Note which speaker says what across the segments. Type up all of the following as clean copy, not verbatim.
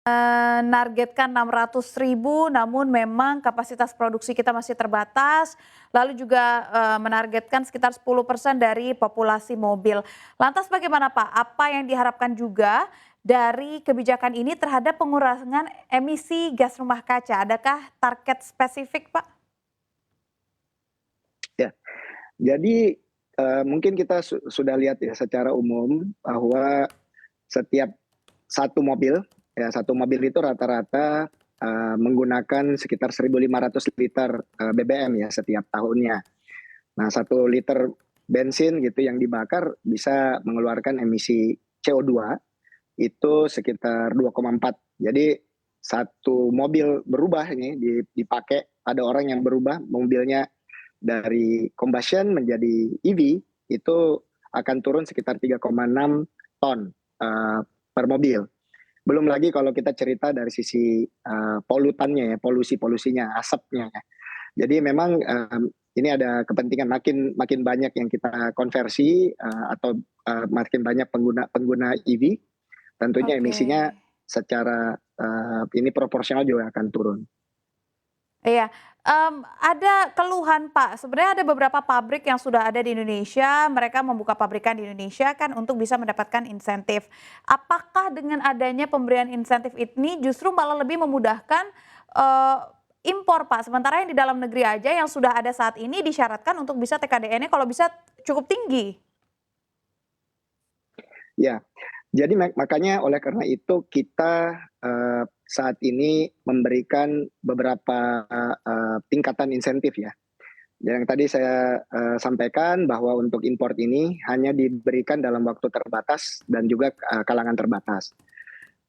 Speaker 1: Menargetkan 600.000, namun memang kapasitas produksi kita masih terbatas, lalu juga, menargetkan sekitar 10% dari populasi mobil. Lantas bagaimana Pak, apa yang diharapkan juga dari kebijakan ini terhadap pengurangan emisi gas rumah kaca? Adakah target spesifik Pak?
Speaker 2: Ya, jadi, mungkin kita sudah lihat ya secara umum bahwa setiap satu mobil, ya satu mobil itu rata-rata, menggunakan sekitar 1.500 liter, BBM ya setiap tahunnya. Nah 1 liter bensin gitu yang dibakar bisa mengeluarkan emisi CO2 itu sekitar 2,4. Jadi satu mobil berubah ini dipakai, ada orang yang berubah mobilnya dari combustion menjadi EV, itu akan turun sekitar 3,6 ton per mobil. Belum lagi kalau kita cerita dari sisi polutannya ya, polusinya, asapnya ya. Jadi memang ini ada kepentingan makin banyak yang kita konversi atau makin banyak pengguna EV, tentunya
Speaker 1: Oke.
Speaker 2: emisinya secara ini proporsional juga akan turun.
Speaker 1: Iya, ada keluhan Pak, sebenarnya ada beberapa pabrik yang sudah ada di Indonesia, mereka membuka pabrikan di Indonesia kan untuk bisa mendapatkan insentif. Apakah dengan adanya pemberian insentif ini justru malah lebih memudahkan, eee, impor Pak? Sementara yang di dalam negeri aja yang sudah ada saat ini disyaratkan untuk bisa TKDN-nya kalau bisa cukup tinggi.
Speaker 2: Ya, jadi makanya oleh karena itu kita saat ini memberikan beberapa tingkatan insentif ya. Yang tadi saya sampaikan bahwa untuk import ini hanya diberikan dalam waktu terbatas dan juga kalangan terbatas.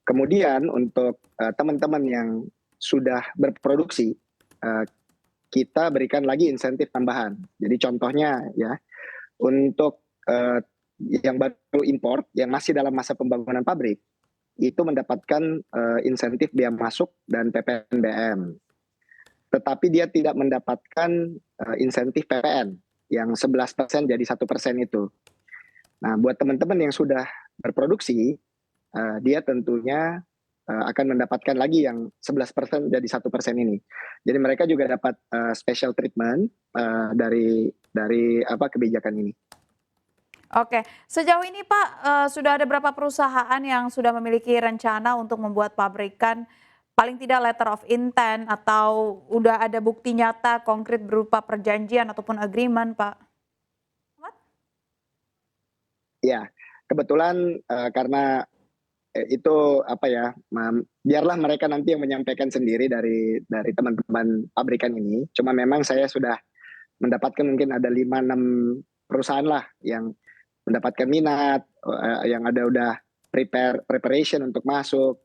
Speaker 2: Kemudian untuk teman-teman yang sudah berproduksi, kita berikan lagi insentif tambahan. Jadi contohnya ya, untuk yang baru import, yang masih dalam masa pembangunan pabrik, itu mendapatkan insentif biaya masuk dan PPNBM. Tetapi dia tidak mendapatkan insentif PPN yang 11% jadi 1% itu. Nah, buat teman-teman yang sudah berproduksi, dia tentunya akan mendapatkan lagi yang 11% jadi 1% ini. Jadi mereka juga dapat special treatment dari kebijakan ini.
Speaker 1: Oke, sejauh ini Pak, sudah ada berapa perusahaan yang sudah memiliki rencana untuk membuat pabrikan, paling tidak letter of intent atau udah ada bukti nyata konkret berupa perjanjian ataupun agreement, Pak? What?
Speaker 2: Ya, kebetulan karena itu biarlah mereka nanti yang menyampaikan sendiri dari teman-teman pabrikan ini. Cuma memang saya sudah mendapatkan mungkin ada 5-6 perusahaan lah yang mendapatkan minat, yang ada udah preparation untuk masuk.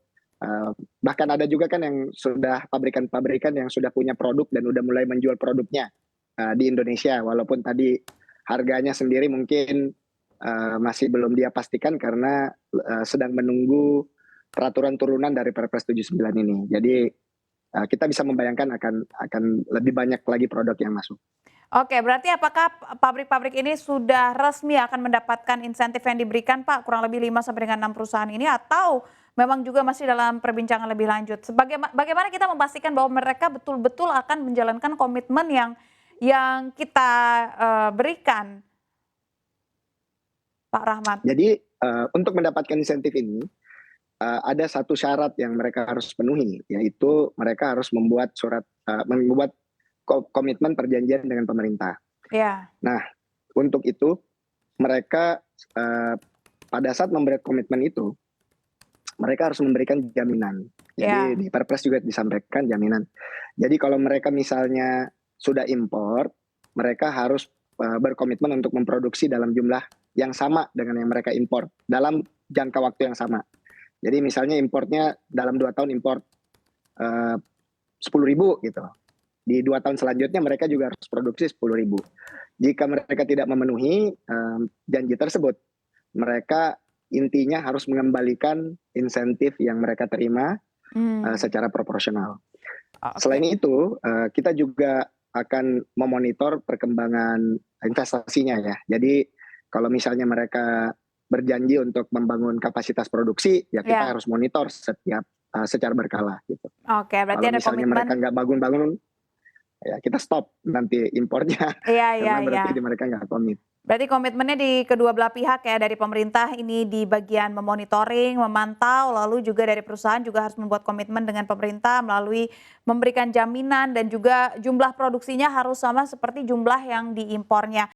Speaker 2: Bahkan ada juga kan yang sudah pabrikan-pabrikan yang sudah punya produk dan udah mulai menjual produknya di Indonesia, walaupun tadi harganya sendiri mungkin masih belum dia pastikan karena sedang menunggu peraturan turunan dari Perpres 79 ini. Jadi kita bisa membayangkan akan lebih banyak lagi produk yang masuk.
Speaker 1: Oke, berarti apakah pabrik-pabrik ini sudah resmi akan mendapatkan insentif yang diberikan Pak, kurang lebih 5 sampai dengan 6 perusahaan ini atau memang juga masih dalam perbincangan lebih lanjut? Bagaimana kita memastikan bahwa mereka betul-betul akan menjalankan komitmen yang kita, berikan, Pak Rahmat?
Speaker 2: Jadi untuk mendapatkan insentif ini ada satu syarat yang mereka harus penuhi, yaitu mereka harus membuat komitmen perjanjian dengan pemerintah.
Speaker 1: Ya.
Speaker 2: Nah, untuk itu mereka pada saat memberi komitmen itu, mereka harus memberikan jaminan. Jadi di Perpres juga disampaikan jaminan. Jadi kalau mereka misalnya sudah impor, mereka harus berkomitmen untuk memproduksi dalam jumlah yang sama dengan yang mereka impor dalam jangka waktu yang sama. Jadi misalnya importnya dalam 2 tahun import 10.000 gitu. Di 2 tahun selanjutnya mereka juga harus produksi 10.000. Jika mereka tidak memenuhi janji tersebut, mereka intinya harus mengembalikan insentif yang mereka terima secara proporsional. Selain itu, kita juga akan memonitor perkembangan investasinya ya. Jadi kalau misalnya mereka berjanji untuk membangun kapasitas produksi, ya kita harus monitor setiap secara berkala gitu.
Speaker 1: Oke, berarti
Speaker 2: Kalau
Speaker 1: ada
Speaker 2: misalnya
Speaker 1: komitmen.
Speaker 2: mereka nggak bangun-bangun, ya kita stop nanti impornya
Speaker 1: Iya, iya,
Speaker 2: karena
Speaker 1: iya.
Speaker 2: berarti mereka nggak komit.
Speaker 1: Berarti komitmennya di kedua belah pihak ya, dari pemerintah ini di bagian memonitoring, memantau, lalu juga dari perusahaan juga harus membuat komitmen dengan pemerintah melalui memberikan jaminan dan juga jumlah produksinya harus sama seperti jumlah yang diimpornya.